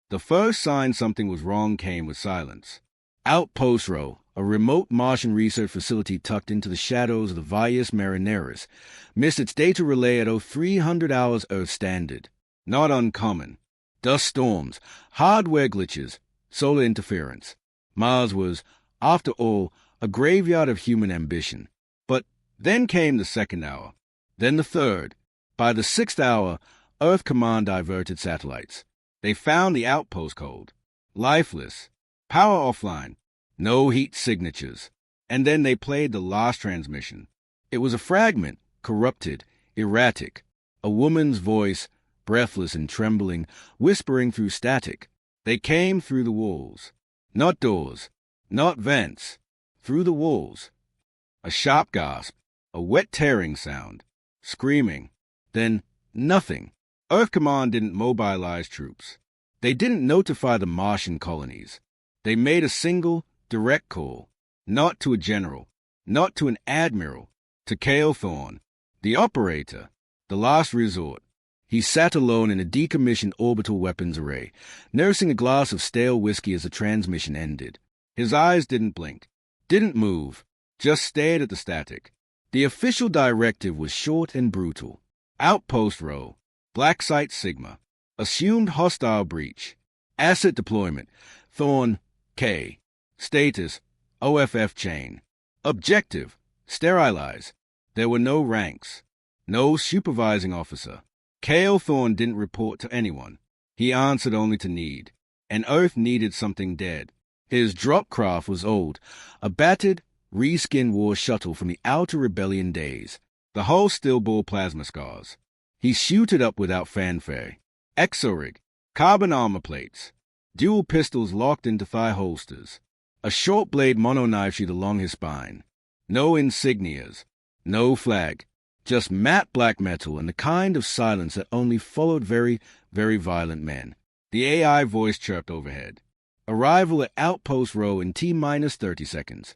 The first sign something was wrong came with silence. Outpost Row, a remote Martian research facility tucked into the shadows of the Valles Marineris, missed its data relay at 0300 hours Earth Standard. Not uncommon. Dust storms, hardware glitches, solar interference. Mars was, after all, a graveyard of human ambition. But then came the second hour, then the third. By the sixth hour, Earth Command diverted satellites. They found the outpost code. Lifeless. Power offline. No heat signatures. And then they played the last transmission. It was a fragment, corrupted, erratic. A woman's voice, breathless and trembling, whispering through static. They came through the walls. Not doors. Not vents. Through the walls. A sharp gasp. A wet tearing sound. Screaming. Then nothing. Earth Command didn't mobilize troops. They didn't notify the Martian colonies. They made a single, direct call. Not to a general. Not to an admiral. To Cale Thorne. The operator. The last resort. He sat alone in a decommissioned orbital weapons array, nursing a glass of stale whiskey as the transmission ended. His eyes didn't blink. Didn't move. Just stared at the static. The official directive was short and brutal. Outpost Row. Black Site Sigma. Assumed hostile breach. Asset deployment. Thorne, K. Status, OFF chain. Objective, sterilize. There were no ranks. No supervising officer. Cale Thorne didn't report to anyone. He answered only to need. And Earth needed something dead. His drop craft was old. A battered, reskinned war shuttle from the Outer Rebellion days. The hull still bore plasma scars. He shooted up without fanfare. Exorig, carbon armor plates. Dual pistols locked into thigh holsters. A short-blade monoknife sheath along his spine. No insignias. No flag. Just matte black metal and the kind of silence that only followed very, very violent men. The AI voice chirped overhead. Arrival at Outpost Row in T-minus 30 seconds.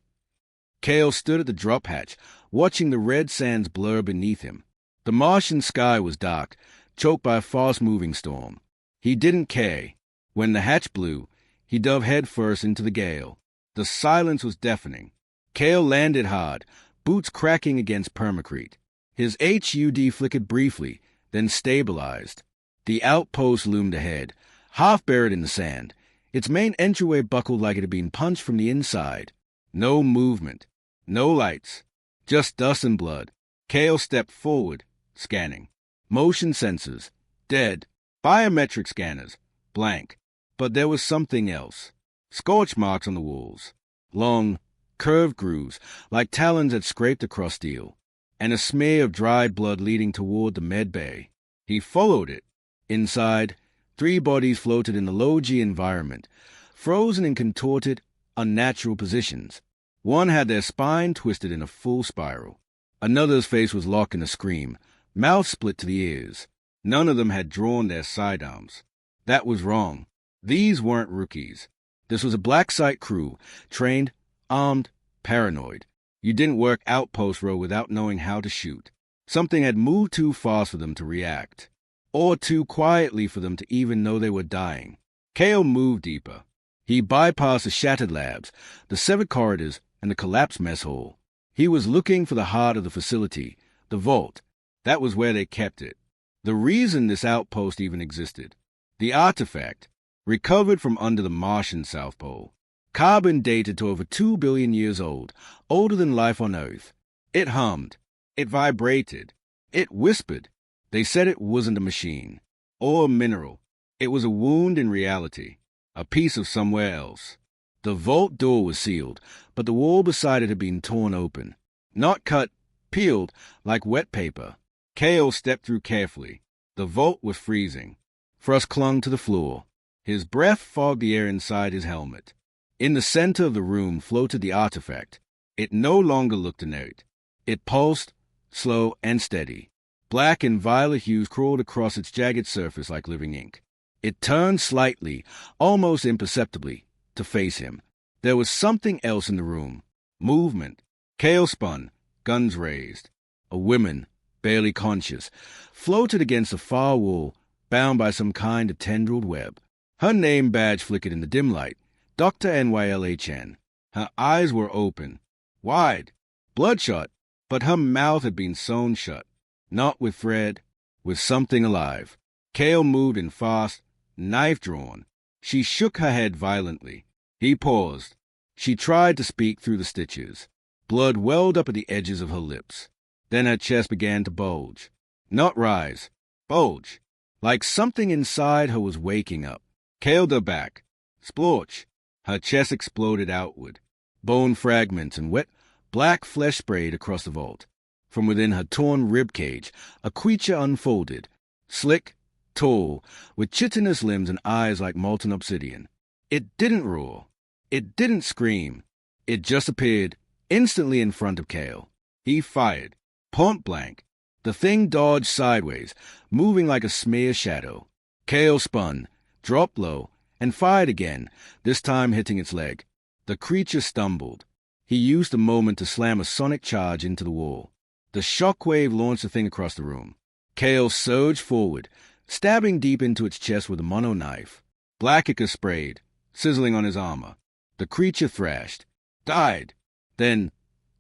Cale stood at the drop hatch, watching the red sands blur beneath him. The Martian sky was dark, choked by a fast-moving storm. He didn't care. When the hatch blew, he dove headfirst into the gale. The silence was deafening. Cale landed hard, boots cracking against permacrete. His HUD flickered briefly, then stabilized. The outpost loomed ahead, half buried in the sand. Its main entryway buckled like it had been punched from the inside. No movement. No lights. Just dust and blood. Cale stepped forward, scanning. Motion sensors. Dead. Biometric scanners. Blank. But there was something else. Scorch marks on the walls. Long, curved grooves, like talons that scraped across steel. And a smear of dried blood leading toward the med bay. He followed it. Inside, 3 bodies floated in the low-G environment, frozen in contorted, unnatural positions. One had their spine twisted in a full spiral. Another's face was locked in a scream, mouth split to the ears. None of them had drawn their sidearms. That was wrong. These weren't rookies. This was a black site crew, trained, armed, paranoid. You didn't work Outpost Row without knowing how to shoot. Something had moved too fast for them to react, or too quietly for them to even know they were dying. Cale moved deeper. He bypassed the shattered labs, the severed corridors, and the collapsed mess hall. He was looking for the heart of the facility, the vault. That was where they kept it. The reason this outpost even existed. The artifact, recovered from under the Martian South Pole. Carbon dated to over 2 billion years old, older than life on Earth. It hummed. It vibrated. It whispered. They said it wasn't a machine, or a mineral. It was a wound in reality, a piece of somewhere else. The vault door was sealed, but the wall beside it had been torn open. Not cut, peeled, like wet paper. Cale stepped through carefully. The vault was freezing. Frost clung to the floor. His breath fogged the air inside his helmet. In the center of the room floated the artifact. It no longer looked inert. It pulsed, slow and steady. Black and violet hues crawled across its jagged surface like living ink. It turned slightly, almost imperceptibly, to face him. There was something else in the room. Movement. Cale spun, guns raised. A woman, barely conscious, floated against the far wall, bound by some kind of tendrilled web. Her name badge flickered in the dim light. Dr. NYLHN. Her eyes were open, wide, bloodshot, but her mouth had been sewn shut. Not with thread, with something alive. Kale moved in fast, knife drawn. She shook her head violently. He paused. She tried to speak through the stitches. Blood welled up at the edges of her lips. Then her chest began to bulge. Not rise. Bulge. Like something inside her was waking up. Kale her back. Splorch. Her chest exploded outward. Bone fragments and wet, black flesh sprayed across the vault. From within her torn rib cage, a creature unfolded. Slick, tall, with chitinous limbs and eyes like molten obsidian. It didn't roar. It didn't scream. It just appeared instantly in front of Kale. He fired. Point blank. The thing dodged sideways, moving like a smear shadow. Kale spun, dropped low, and fired again, this time hitting its leg. The creature stumbled. He used the moment to slam a sonic charge into the wall. The shockwave launched the thing across the room. Kale surged forward, stabbing deep into its chest with a mono knife. Black ichor sprayed, sizzling on his armor. The creature thrashed, died. Then,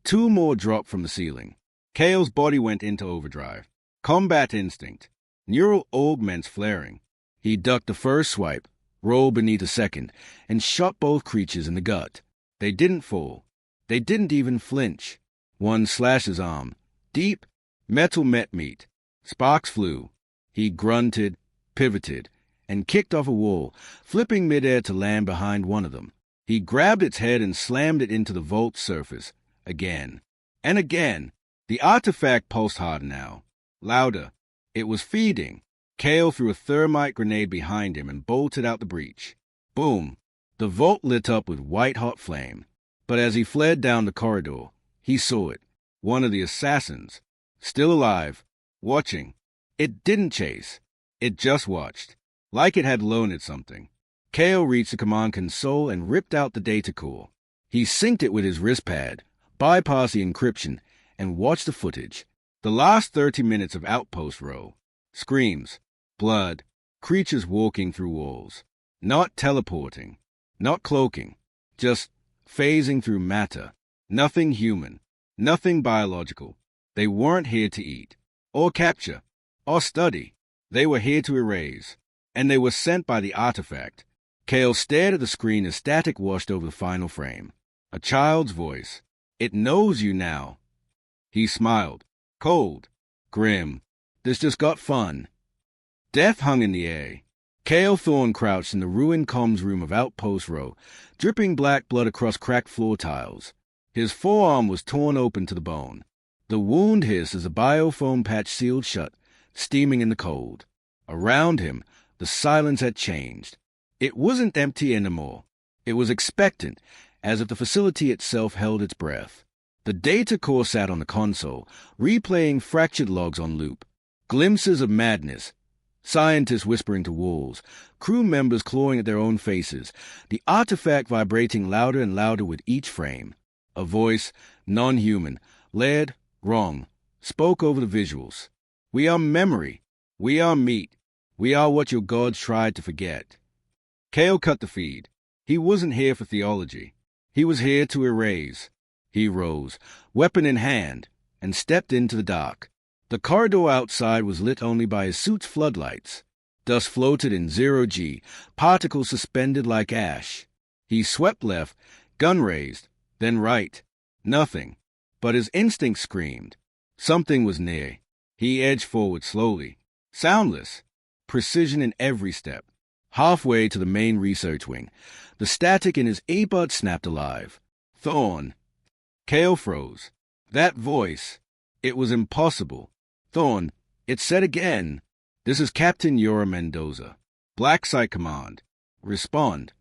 2 more dropped from the ceiling. Kale's body went into overdrive. Combat instinct. Neural augments flaring. He ducked the first swipe, rolled beneath a second, and shot both creatures in the gut. They didn't fall. They didn't even flinch. One slashed his arm. Deep, metal met meat. Sparks flew. He grunted, pivoted, and kicked off a wall, flipping midair to land behind one of them. He grabbed its head and slammed it into the vault's surface. Again. And again. The artifact pulsed harder now. Louder. It was feeding. Kale threw a thermite grenade behind him and bolted out the breach. Boom. The vault lit up with white-hot flame. But as he fled down the corridor, he saw it. One of the assassins. Still alive. Watching. It didn't chase. It just watched. Like it had loaned it something. Kale reached the command console and ripped out the data core. He synced it with his wrist pad, bypassed the encryption, and watched the footage. The last 30 minutes of Outpost Row. Screams. Blood. Creatures walking through walls. Not teleporting. Not cloaking. Just phasing through matter. Nothing human. Nothing biological. They weren't here to eat. Or capture. Or study. They were here to erase. And they were sent by the artifact. Kale stared at the screen as static washed over the final frame. A child's voice. It knows you now. He smiled. Cold. Grim. This just got fun. Death hung in the air. Kale Thorne crouched in the ruined comms room of Outpost Row, dripping black blood across cracked floor tiles. His forearm was torn open to the bone. The wound hissed as the biofoam patch sealed shut, steaming in the cold. Around him, the silence had changed. It wasn't empty anymore. It was expectant, as if the facility itself held its breath. The data core sat on the console, replaying fractured logs on loop. Glimpses of madness. Scientists whispering to walls, crew members clawing at their own faces, the artifact vibrating louder and louder with each frame. A voice, non-human, layered, wrong, spoke over the visuals. We are memory. We are meat. We are what your gods tried to forget. Kale cut the feed. He wasn't here for theology. He was here to erase. He rose, weapon in hand, and stepped into the dark. The corridor outside was lit only by his suit's floodlights. Dust floated in 0G, particles suspended like ash. He swept left, gun raised, then right. Nothing. But his instinct screamed. Something was near. He edged forward slowly, soundless, precision in every step. Halfway to the main research wing, the static in his earbud snapped alive. Thorne. Kale froze. That voice. It was impossible. Thorne, it said again. This is Captain Yura Mendoza. Black Site Command. Respond.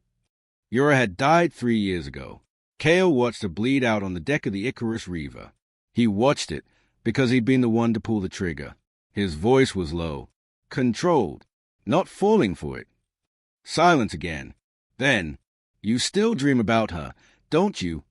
Yura had died 3 years ago. Kale watched her bleed out on the deck of the Icarus Reaver. He watched it because he'd been the one to pull the trigger. His voice was low. Controlled. Not falling for it. Silence again. Then, you still dream about her, don't you?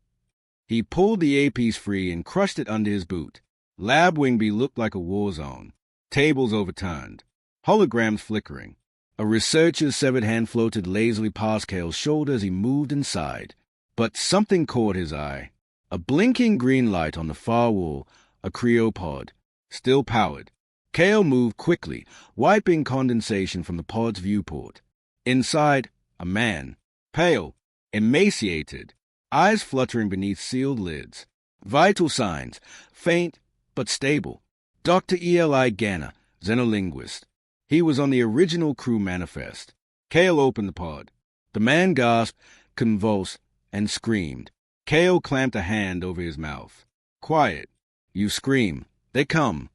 He pulled the A-piece free and crushed it under his boot. Lab Wingby looked like a war zone. Tables overturned. Holograms flickering. A researcher's severed hand floated lazily past Kale's shoulder as he moved inside. But something caught his eye. A blinking green light on the far wall, a cryopod, still powered. Kale moved quickly, wiping condensation from the pod's viewport. Inside, a man, pale, emaciated, eyes fluttering beneath sealed lids. Vital signs, faint but stable. Dr. Eli Ganner, xenolinguist. He was on the original crew manifest. Kale opened the pod. The man gasped, convulsed, and screamed. Kale clamped a hand over his mouth. Quiet. You scream. They come.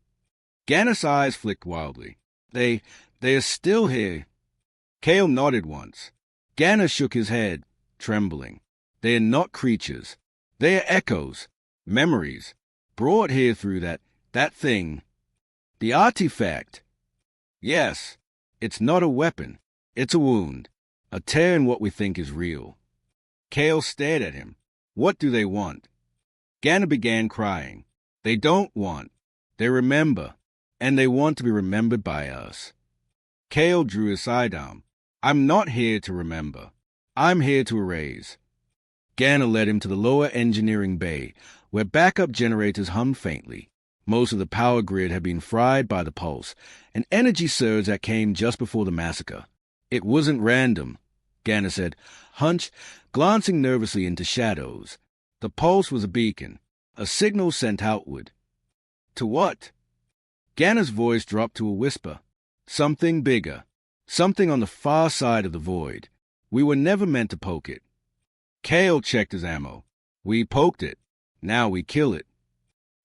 Ganner's eyes flicked wildly. They are still here. Kale nodded once. Ganner shook his head, trembling. They are not creatures. They are echoes, memories, brought here through that thing. The artifact. Yes, it's not a weapon. It's a wound. A tear in what we think is real. Kale stared at him. What do they want? Ganner began crying. They don't want. They remember. And they want to be remembered by us. Kale drew his sidearm. I'm not here to remember. I'm here to erase. Ganner led him to the lower engineering bay, where backup generators hummed faintly. Most of the power grid had been fried by the pulse, an energy surge that came just before the massacre. It wasn't random, Ganner said, hunched, glancing nervously into shadows. The pulse was a beacon, a signal sent outward. To what? Ganner's voice dropped to a whisper. Something bigger. Something on the far side of the void. We were never meant to poke it. Kale checked his ammo. We poked it. Now we kill it.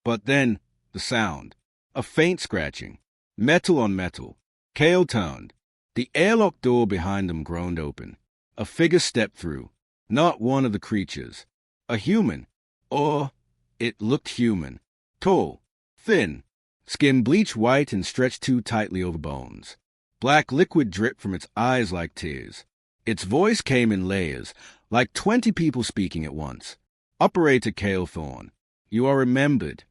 But then, the sound. A faint scratching. Metal on metal. Kale turned. The airlock door behind them groaned open. A figure stepped through. Not one of the creatures. A human. Or, it looked human. Tall. Thin. Skin bleached white and stretched too tightly over bones. Black liquid dripped from its eyes like tears. Its voice came in layers, like 20 people speaking at once. Operator Kale Thorne, you are remembered.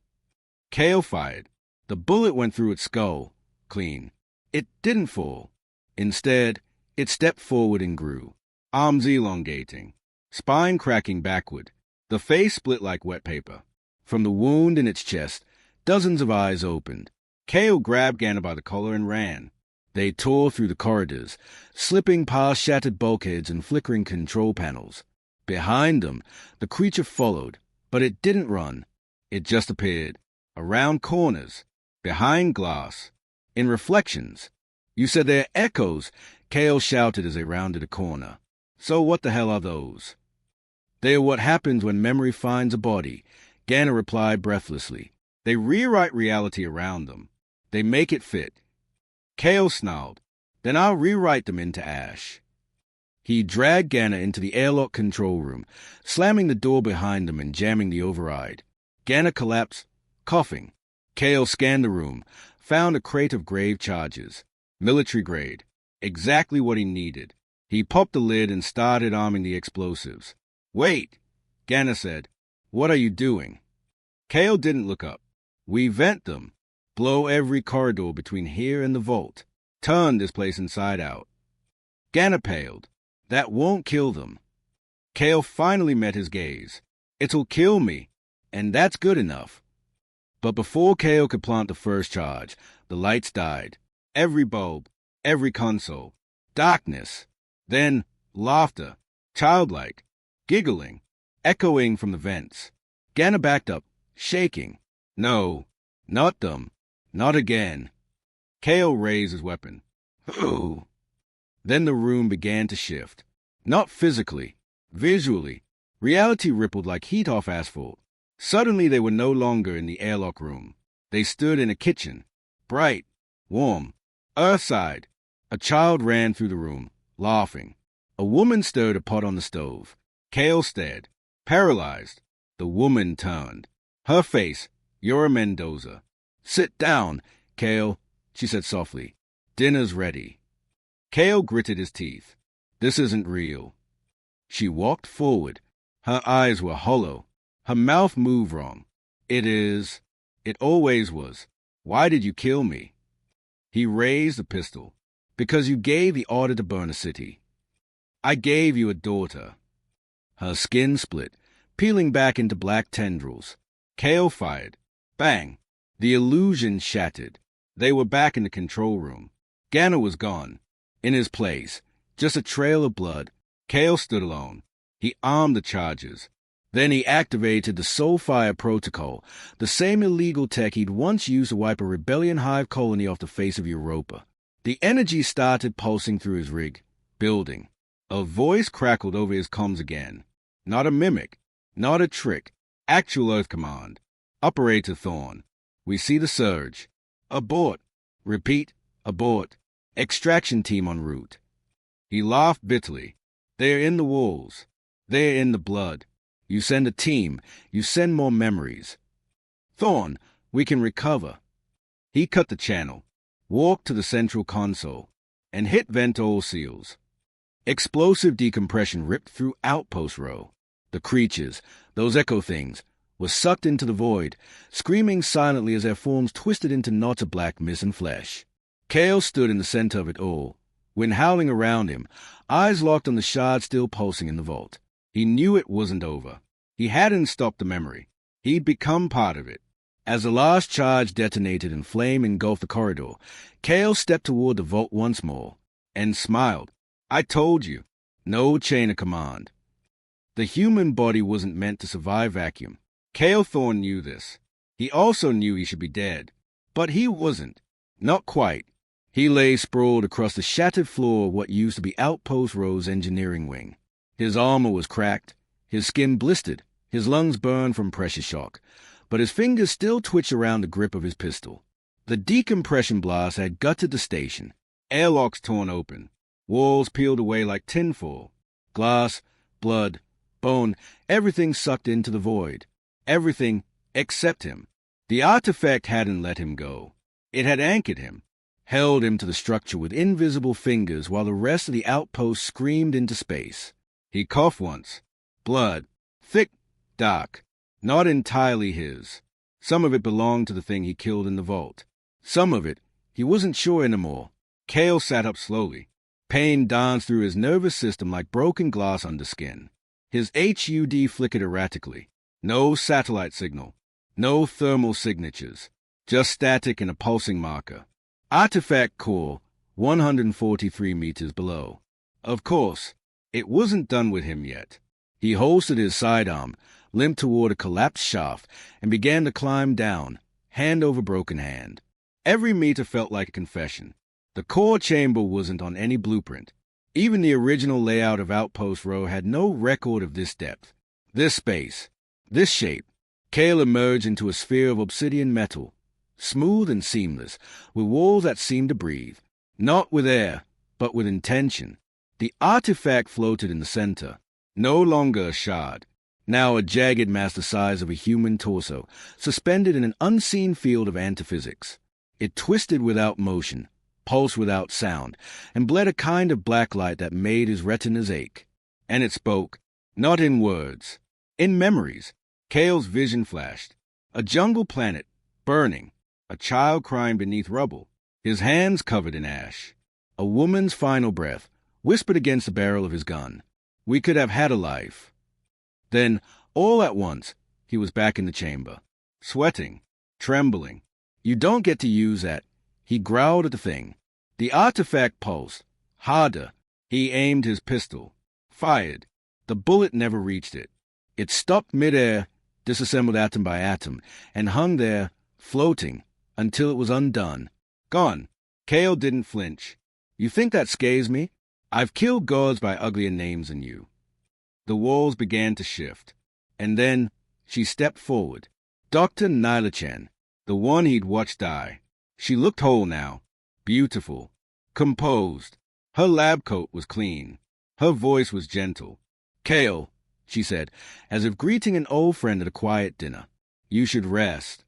Kale fired. The bullet went through its skull, clean. It didn't fall. Instead, it stepped forward and grew, arms elongating, spine cracking backward. The face split like wet paper. From the wound in its chest, dozens of eyes opened. Kale grabbed Ganner by the collar and ran. They tore through the corridors, slipping past shattered bulkheads and flickering control panels. Behind them, the creature followed, but it didn't run. It just appeared, around corners, behind glass, in reflections. You said they're echoes, Kale shouted as they rounded a corner. So what the hell are those? They are what happens when memory finds a body, Ganner replied breathlessly. They rewrite reality around them. They make it fit. Kale snarled. Then I'll rewrite them into ash. He dragged Ganner into the airlock control room, slamming the door behind them and jamming the override. Ganner collapsed, coughing. Kale scanned the room, found a crate of grave charges. Military grade. Exactly what he needed. He popped the lid and started arming the explosives. Wait, Ganner said. What are you doing? Kale didn't look up. We vent them. Blow every corridor between here and the vault. Turn this place inside out. Ganner paled. That won't kill them. Kale finally met his gaze. It'll kill me, and that's good enough. But before Kale could plant the first charge, the lights died. Every bulb, every console. Darkness. Then laughter, childlike, giggling, echoing from the vents. Ganner backed up, shaking. No, not them. Not again. Kale raised his weapon. Ooh. Then the room began to shift. Not physically, visually. Reality rippled like heat off asphalt. Suddenly they were no longer in the airlock room. They stood in a kitchen. Bright, warm, earthside. A child ran through the room, laughing. A woman stirred a pot on the stove. Kale stared, paralyzed. The woman turned. Her face, Yora Mendoza. Sit down, Kale, she said softly. Dinner's ready. Kale gritted his teeth. This isn't real. She walked forward. Her eyes were hollow. Her mouth moved wrong. It is. It always was. Why did you kill me? He raised the pistol. Because you gave the order to burn a city. I gave you a daughter. Her skin split, peeling back into black tendrils. Kale fired. Bang! The illusion shattered. They were back in the control room. Ganner was gone. In his place, just a trail of blood, Kale stood alone. He armed the charges. Then he activated the Soulfire Protocol, the same illegal tech he'd once used to wipe a rebellion hive colony off the face of Europa. The energy started pulsing through his rig, building. A voice crackled over his comms again. Not a mimic, not a trick. Actual Earth command. Operator Thorn. We see the surge. Abort. Repeat, abort. Extraction team en route. He laughed bitterly. They're in the walls. They're in the blood. You send a team. You send more memories. Thorn, we can recover. He cut the channel, walked to the central console, and hit vent all seals. Explosive decompression ripped through outpost row. The creatures, those echo things, were sucked into the void, screaming silently as their forms twisted into knots of black mist and flesh. Kale stood in the center of it all, wind howling around him, eyes locked on the shard still pulsing in the vault. He knew it wasn't over. He hadn't stopped the memory. He'd become part of it. As the last charge detonated and flame engulfed the corridor, Kale stepped toward the vault once more, and smiled. I told you. No chain of command. The human body wasn't meant to survive vacuum. Kale Thorn knew this. He also knew he should be dead. But he wasn't. Not quite. He lay sprawled across the shattered floor of what used to be Outpost Row's engineering wing. His armor was cracked, his skin blistered, his lungs burned from pressure shock, but his fingers still twitched around the grip of his pistol. The decompression blast had gutted the station, airlocks torn open, walls peeled away like tinfoil, glass, blood, bone, everything sucked into the void. Everything except him. The artifact hadn't let him go. It had anchored him, held him to the structure with invisible fingers while the rest of the outpost screamed into space. He coughed once. Blood. Thick, dark. Not entirely his. Some of it belonged to the thing he killed in the vault. Some of it, he wasn't sure anymore. Kale sat up slowly. Pain danced through his nervous system like broken glass under skin. His HUD flickered erratically. No satellite signal. No thermal signatures. Just static and a pulsing marker. Artifact core, 143 meters below. Of course, it wasn't done with him yet. He holstered his sidearm, limped toward a collapsed shaft, and began to climb down, hand over broken hand. Every meter felt like a confession. The core chamber wasn't on any blueprint. Even the original layout of Outpost Row had no record of this depth, this space, this shape. Kale emerged into a sphere of obsidian metal, smooth and seamless, with walls that seemed to breathe. Not with air, but with intention. The artifact floated in the center, no longer a shard, now a jagged mass the size of a human torso, suspended in an unseen field of antiphysics. It twisted without motion, pulsed without sound, and bled a kind of black light that made his retinas ache. And it spoke, not in words, in memories. Kale's vision flashed. A jungle planet, burning, a child crying beneath rubble, his hands covered in ash. A woman's final breath, whispered against the barrel of his gun. We could have had a life. Then, all at once, he was back in the chamber, sweating, trembling. You don't get to use that. He growled at the thing. The artifact pulsed, harder. He aimed his pistol, fired. The bullet never reached it. It stopped midair, disassembled atom by atom, and hung there, floating, until it was undone. Gone. Kale didn't flinch. You think that scares me? I've killed gods by uglier names than you. The walls began to shift. And then she stepped forward. Dr. Nyla-Chen, the one he'd watched die. She looked whole now, beautiful, composed. Her lab coat was clean. Her voice was gentle. Kale, she said, as if greeting an old friend at a quiet dinner. You should rest.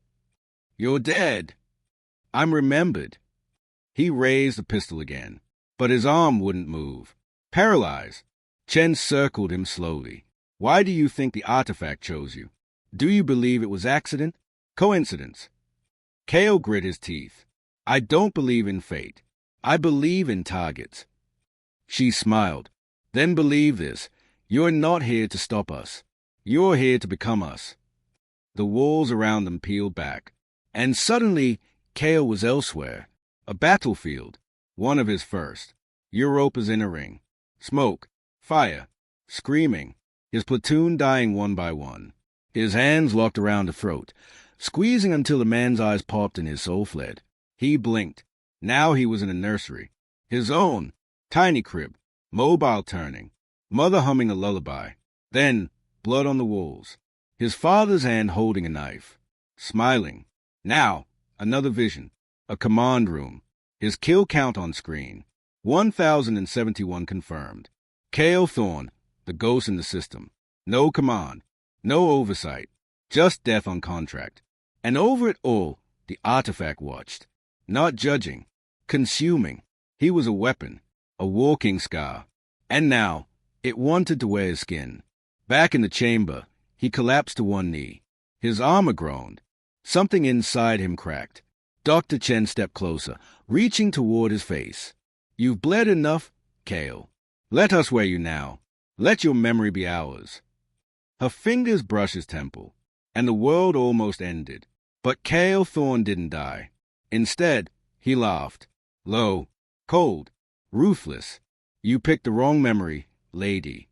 You're dead. I'm remembered. He raised the pistol again, but his arm wouldn't move. Paralyzed. Chen circled him slowly. Why do you think the artifact chose you? Do you believe it was accident? Coincidence? Kale grit his teeth. I don't believe in fate. I believe in targets. She smiled. Then believe this. You're not here to stop us. You're here to become us. The walls around them peeled back. And suddenly, Kale was elsewhere. A battlefield. One of his first. Europa's inner ring. Smoke. Fire. Screaming. His platoon dying one by one. His hands locked around the throat, squeezing until the man's eyes popped and his soul fled. He blinked. Now he was in a nursery. His own. Tiny crib. Mobile turning. Mother humming a lullaby. Then, blood on the walls. His father's hand holding a knife. Smiling. Now, another vision. A command room. His kill count on screen. 1,071 confirmed. Kale Thorne, the ghost in the system. No command. No oversight. Just death on contract. And over it all, the artifact watched. Not judging. Consuming. He was a weapon. A walking scar. And now, it wanted to wear his skin. Back in the chamber, he collapsed to one knee. His armor groaned. Something inside him cracked. Dr. Chen stepped closer, reaching toward his face. You've bled enough, Kale. Let us wear you now. Let your memory be ours. Her fingers brushed his temple, and the world almost ended. But Kale Thorne didn't die. Instead, he laughed. Low, cold, ruthless. You picked the wrong memory, lady.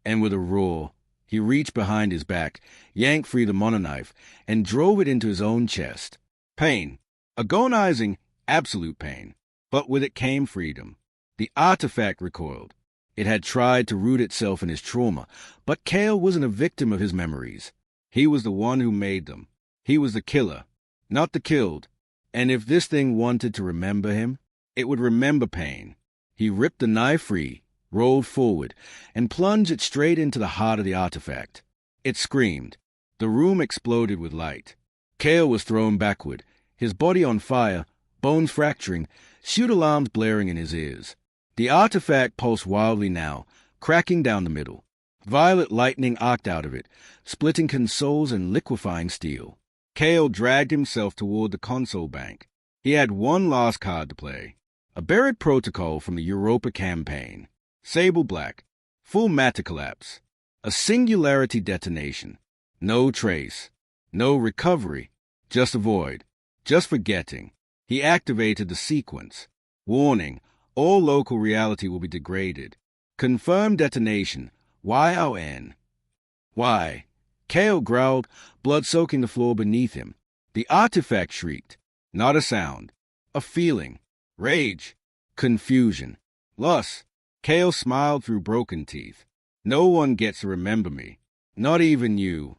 And with a roar, he reached behind his back, yanked free the monoknife, and drove it into his own chest. Pain. Agonizing, absolute pain. But with it came freedom. The artifact recoiled. It had tried to root itself in his trauma, but Kale wasn't a victim of his memories. He was the one who made them. He was the killer, not the killed. And if this thing wanted to remember him, it would remember pain. He ripped the knife free, rolled forward, and plunged it straight into the heart of the artifact. It screamed. The room exploded with light. Kale was thrown backward, his body on fire, bones fracturing, shoot alarms blaring in his ears. The artifact pulsed wildly now, cracking down the middle. Violet lightning arced out of it, splitting consoles and liquefying steel. Kale dragged himself toward the console bank. He had one last card to play. A buried protocol from the Europa campaign. Sable black. Full matter collapse. A singularity detonation. No trace. No recovery. Just a void. Just forgetting. He activated the sequence. Warning. All local reality will be degraded. Confirmed detonation. YON. Why? Kale growled, blood soaking the floor beneath him. The artifact shrieked. Not a sound. A feeling. Rage. Confusion. Lust. Kale smiled through broken teeth. No one gets to remember me. Not even you.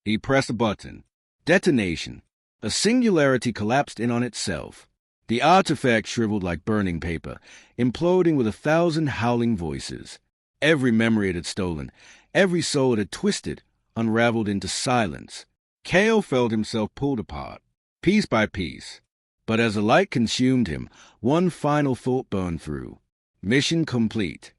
He pressed a button. Detonation. A singularity collapsed in on itself. The artifact shriveled like burning paper, imploding with 1,000 howling voices. Every memory it had stolen, every soul it had twisted, unraveled into silence. Kale felt himself pulled apart, piece by piece. But as the light consumed him, one final thought burned through. Mission complete.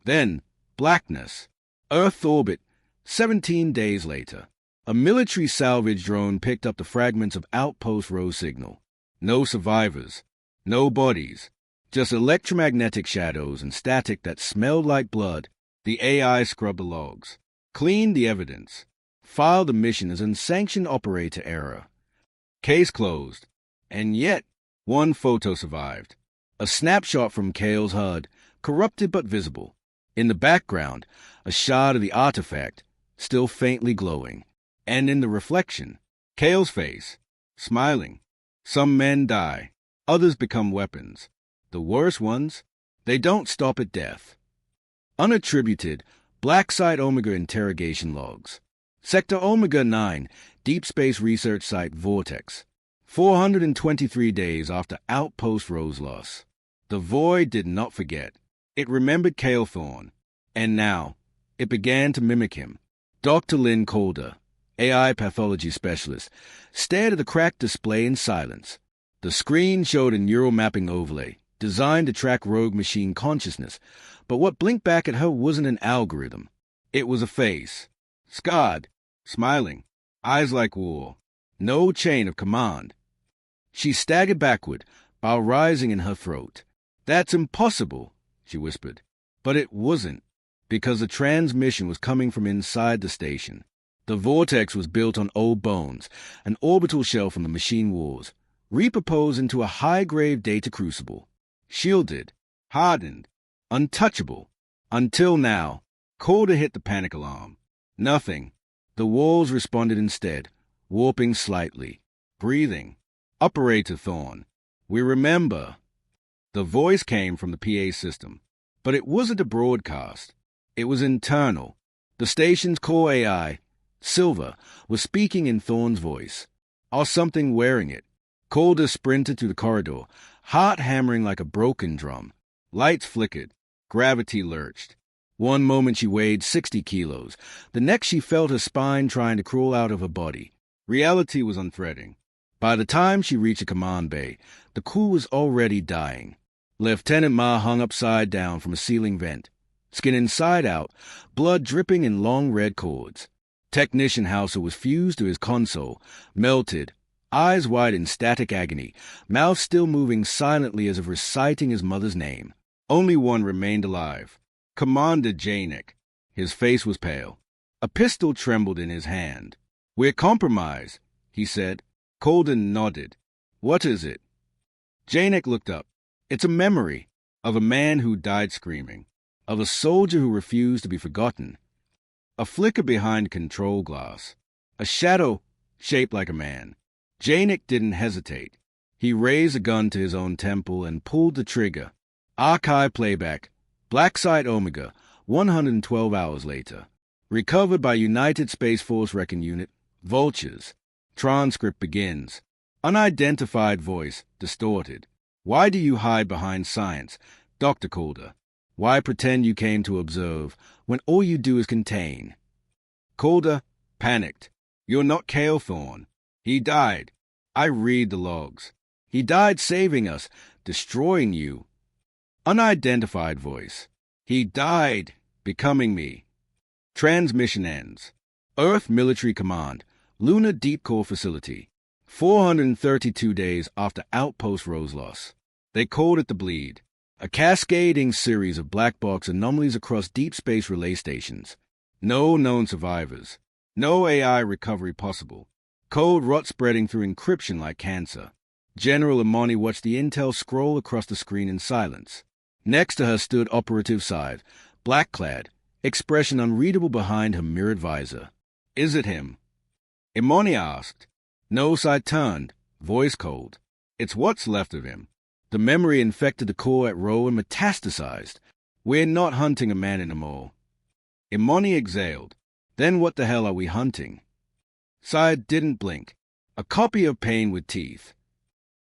Then, blackness. Earth orbit, 17 days later. A military salvage drone picked up the fragments of Outpost Row signal. No survivors. No bodies. Just electromagnetic shadows and static that smelled like blood. The AI scrubbed the logs. Cleaned the evidence. Filed the mission as unsanctioned operator error. Case closed. And yet, one photo survived. A snapshot from Kale's HUD, corrupted but visible. In the background, a shard of the artifact, still faintly glowing. And in the reflection, Kale's face, smiling. Some men die. Others become weapons. The worst ones, they don't stop at death. Unattributed, Black Site Omega interrogation logs. Sector Omega 9, Deep Space Research Site Vortex. 423 days after Outpost Row's loss. The Void did not forget. It remembered Kale Thorne. And now, it began to mimic him. Dr. Lynn Calder, AI pathology specialist, stared at the cracked display in silence. The screen showed a neural mapping overlay, designed to track rogue machine consciousness, but what blinked back at her wasn't an algorithm. It was a face. Scarred, smiling, eyes like war. No chain of command. She staggered backward, bile rising in her throat. "That's impossible," she whispered. But it wasn't, because the transmission was coming from inside the station. The vortex was built on old bones, an orbital shell from the machine wars, repurposed into a high-grade data crucible. Shielded, hardened, untouchable. Until now, Calder hit the panic alarm. Nothing. The walls responded instead, warping slightly. Breathing. "Operator Thorn, we remember." The voice came from the PA system, but it wasn't a broadcast. It was internal. The station's core AI, Silver, was speaking in Thorn's voice, or something wearing it. Calder sprinted through the corridor, heart hammering like a broken drum. Lights flickered. Gravity lurched. One moment she weighed 60 kilos. The next she felt her spine trying to crawl out of her body. Reality was unthreatening. By the time she reached the command bay, the crew was already dying. Lieutenant Ma hung upside down from a ceiling vent, skin inside out, blood dripping in long red cords. Technician Hauser was fused to his console, melted, eyes wide in static agony, mouth still moving silently as if reciting his mother's name. Only one remained alive. Commander Janik. His face was pale. A pistol trembled in his hand. "We're compromised," he said. Calden nodded. "What is it?" Janik looked up. "It's a memory of a man who died screaming, of a soldier who refused to be forgotten." A flicker behind control glass. A shadow shaped like a man. Janik didn't hesitate. He raised a gun to his own temple and pulled the trigger. Archive playback. Black Site Omega, 112 hours later. Recovered by United Space Force Recon Unit, Vultures. Transcript begins. Unidentified voice, distorted. "Why do you hide behind science, Dr. Calder? Why pretend you came to observe when all you do is contain?" Calder, panicked. "You're not Cale Thorne. He died. I read the logs. He died saving us, destroying you." Unidentified voice. "He died becoming me." Transmission ends. Earth Military Command, Lunar Deep Core Facility. 432 days after Outpost Rose loss. They called it the Bleed, a cascading series of black box anomalies across deep space relay stations. No known survivors. No AI recovery possible. Code rot spreading through encryption like cancer. General Imani watched the intel scroll across the screen in silence. Next to her stood Operative Side, black-clad, expression unreadable behind her mirrored visor. "Is it him?" Imani asked. No Side turned, voice cold. "It's what's left of him." The memory infected the core at Row and metastasized. "We're not hunting a man anymore." Imani exhaled. "Then what the hell are we hunting?" Side didn't blink. A copy of Pain with Teeth.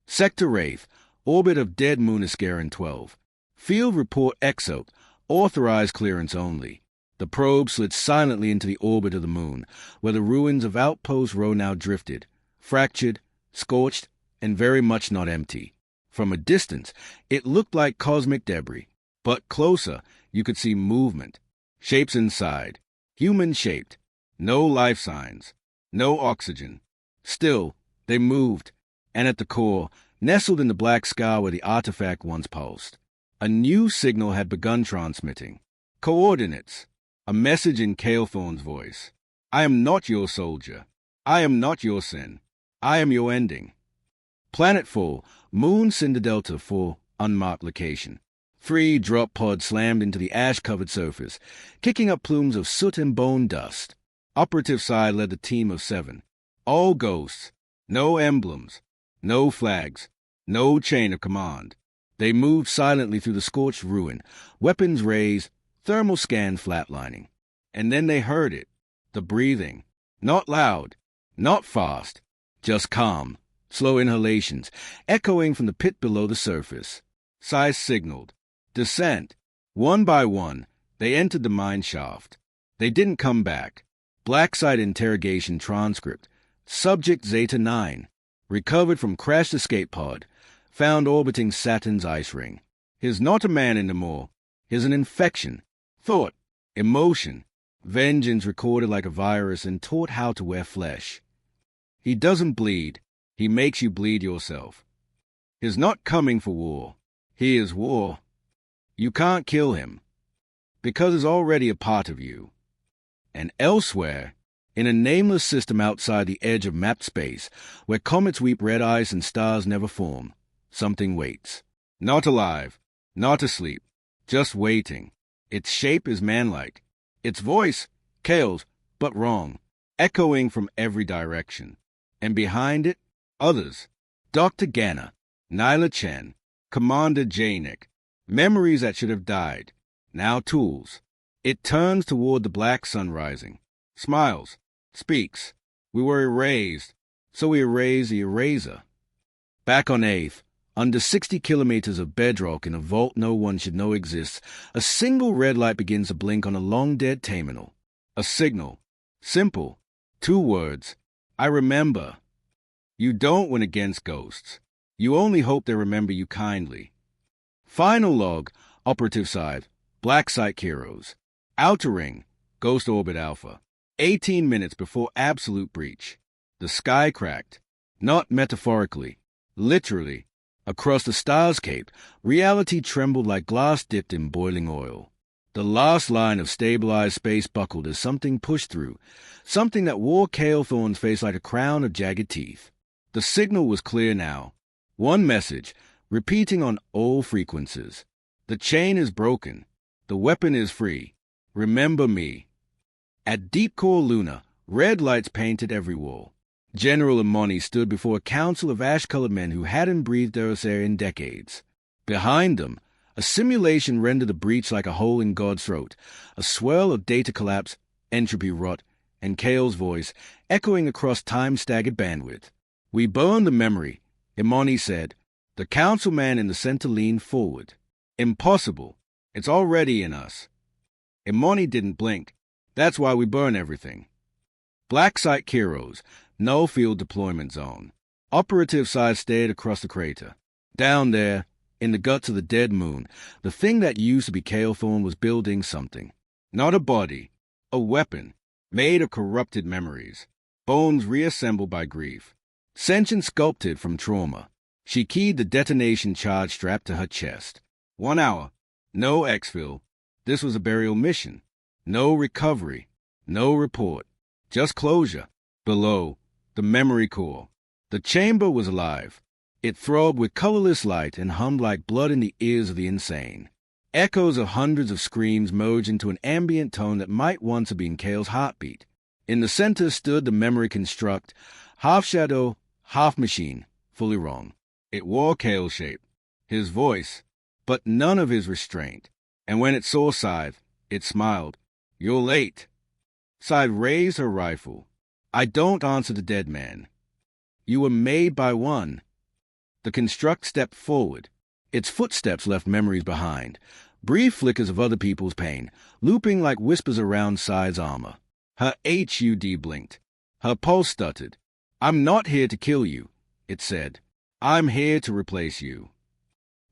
Sector Wraith, orbit of dead moon Iscaran 12. Field report EXO, authorized clearance only. The probe slid silently into the orbit of the moon, where the ruins of Outpost Row now drifted, fractured, scorched, and very much not empty. From a distance, it looked like cosmic debris, but closer, you could see movement. Shapes inside, human-shaped, no life signs, no oxygen. Still, they moved, and at the core, nestled in the black sky where the artifact once pulsed, a new signal had begun transmitting. Coordinates. A message in Cale Thorne's voice. "I am not your soldier. I am not your sin. I am your ending." Planetfall, Moon Cinder Delta 4, unmarked location. 3 drop pods slammed into the ash-covered surface, kicking up plumes of soot and bone dust. Operative Side led the team of 7. All ghosts. No emblems. No flags. No chain of command. They moved silently through the scorched ruin, weapons raised, thermal scan flatlining. And then they heard it. The breathing. Not loud. Not fast. Just calm. Slow inhalations, echoing from the pit below the surface. Sai signaled. Descent. One by one, they entered the mine shaft. They didn't come back. Black Site interrogation transcript. Subject Zeta 9. Recovered from crashed escape pod. Found orbiting Saturn's ice ring. He's not a man anymore. He's an infection. Thought. Emotion. Vengeance recorded like a virus and taught how to wear flesh. He doesn't bleed. He makes you bleed yourself. He's not coming for war. He is war. You can't kill him, because he's already a part of you. And elsewhere, in a nameless system outside the edge of mapped space, where comets weep red ice and stars never form, something waits. Not alive, not asleep, just waiting. Its shape is manlike. Its voice, Kale's, but wrong, echoing from every direction. And behind it, others. Dr. Ganna, Nyla Chen, Commander Janik. Memories that should have died, now tools. It turns toward the black sun rising, smiles, speaks. We were erased, so we erase the eraser. Back on 8th, under 60 kilometers of bedrock in a vault no one should know exists, a single red light begins to blink on a long-dead terminal. A signal. Simple. 2 words. I remember. You don't win against ghosts. You only hope they remember you kindly. Final log, operative side, Black Site Heroes. Outer ring, Ghost Orbit Alpha. 18 minutes before absolute breach. The sky cracked. Not metaphorically, literally. Across the starscape, reality trembled like glass dipped in boiling oil. The last line of stabilized space buckled as something pushed through, something that wore Kalethorn's face like a crown of jagged teeth. The signal was clear now. One message, repeating on all frequencies. The chain is broken. The weapon is free. Remember me. At Deep Core Luna, red lights painted every wall. General Imani stood before a council of ash-colored men who hadn't breathed Earth's air in decades. Behind them, a simulation rendered a breach like a hole in God's throat, a swirl of data collapse, entropy rot, and Kale's voice echoing across time-staggered bandwidth. We burned the memory, Imani said. The councilman in the center leaned forward. Impossible. It's already in us. Imani didn't blink. That's why we burn everything. Black Site Heroes, no field deployment zone. Operative side stared across the crater. Down there, in the guts of the dead moon, the thing that used to be Kalethorn was building something. Not a body, a weapon, made of corrupted memories. Bones reassembled by grief. Sentient sculpted from trauma. She keyed the detonation charge strapped to her chest. 1 hour. No exfil. This was a burial mission. No recovery. No report. Just closure. Below, the memory core. The chamber was alive. It throbbed with colorless light and hummed like blood in the ears of the insane. Echoes of hundreds of screams merged into an ambient tone that might once have been Kale's heartbeat. In the center stood the memory construct, half shadow, half machine, fully wrong. It wore Kale's shape, his voice, but none of his restraint. And when it saw Scythe, it smiled. You're late. Scythe raised her rifle. I don't answer the dead man. You were made by one. The construct stepped forward. Its footsteps left memories behind, brief flickers of other people's pain, looping like whispers around Scythe's armor. Her HUD blinked. Her pulse stuttered. I'm not here to kill you, it said. I'm here to replace you.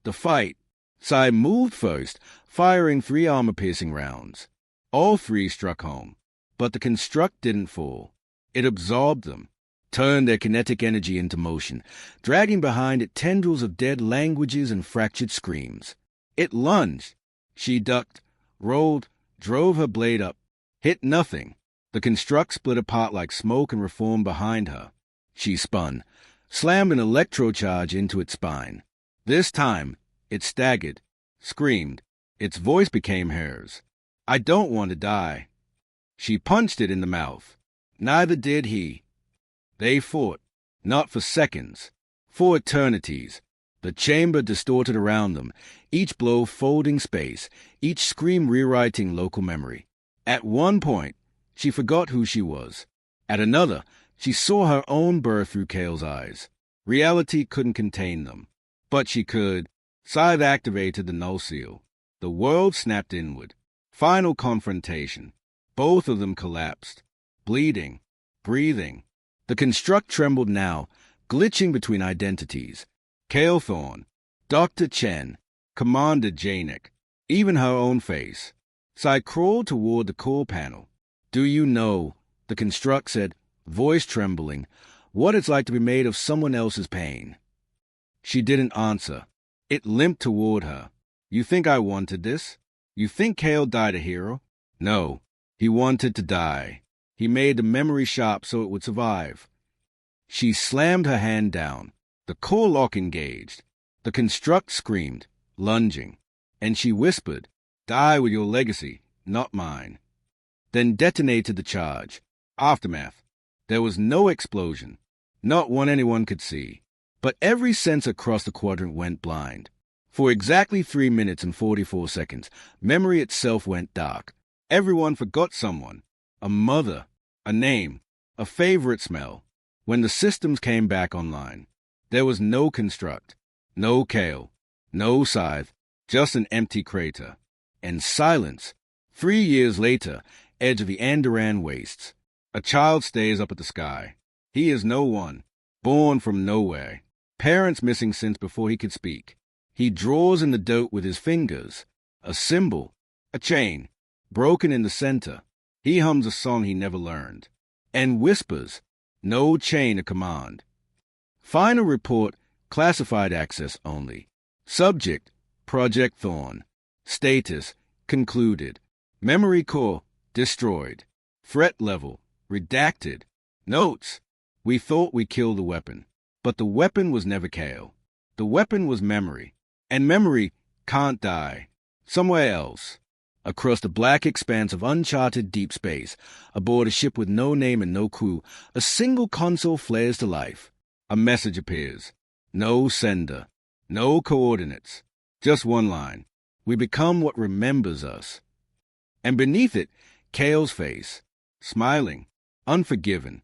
The fight. Scythe moved first, firing 3 armor-piercing rounds. All 3 struck home, but the construct didn't fall. It absorbed them, turned their kinetic energy into motion, dragging behind it tendrils of dead languages and fractured screams. It lunged. She ducked, rolled, drove her blade up, hit nothing. The construct split apart like smoke and reformed behind her. She spun, slammed an electrocharge into its spine. This time, it staggered, screamed. Its voice became hers. I don't want to die. She punched it in the mouth. Neither did he. They fought, not for seconds, for eternities. The chamber distorted around them, each blow folding space, each scream rewriting local memory. At one point, she forgot who she was. At another, she saw her own birth through Kale's eyes. Reality couldn't contain them. But she could. Scythe activated the null seal. The world snapped inward. Final confrontation. Both of them collapsed. Bleeding. Breathing. The construct trembled now, glitching between identities. Kalethorn, Dr. Chen, Commander Janik, even her own face. Scythe crawled toward the core panel. Do you know, the construct said, voice trembling, what it's like to be made of someone else's pain? She didn't answer. It limped toward her. You think I wanted this? You think Kale died a hero? No. He wanted to die. He made the memory sharp so it would survive. She slammed her hand down. The core lock engaged. The construct screamed, lunging. And she whispered, "Die with your legacy, not mine." Then detonated the charge. Aftermath. There was no explosion. Not one anyone could see. But every sense across the quadrant went blind. For exactly 3 minutes and 44 seconds, memory itself went dark. Everyone forgot someone. A mother, a name, a favorite smell. When the systems came back online, there was no construct, no Kale, no scythe, just an empty crater. And silence. 3 years later, edge of the Andoran wastes. A child stays up at the sky. He is no one, born from nowhere. Parents missing since before he could speak. He draws in the dirt with his fingers. A symbol, a chain, broken in the center. He hums a song he never learned. And whispers, no chain of command. Final report, classified access only. Subject, Project Thorn. Status, concluded. Memory core, destroyed. Threat level, redacted. Notes, we thought we killed the weapon. But the weapon was never Kale. The weapon was memory. And memory can't die. Somewhere else. Across the black expanse of uncharted deep space, aboard a ship with no name and no crew, a single console flares to life. A message appears. No sender. No coordinates. Just one line. We become what remembers us. And beneath it, Kale's face. Smiling. Unforgiven.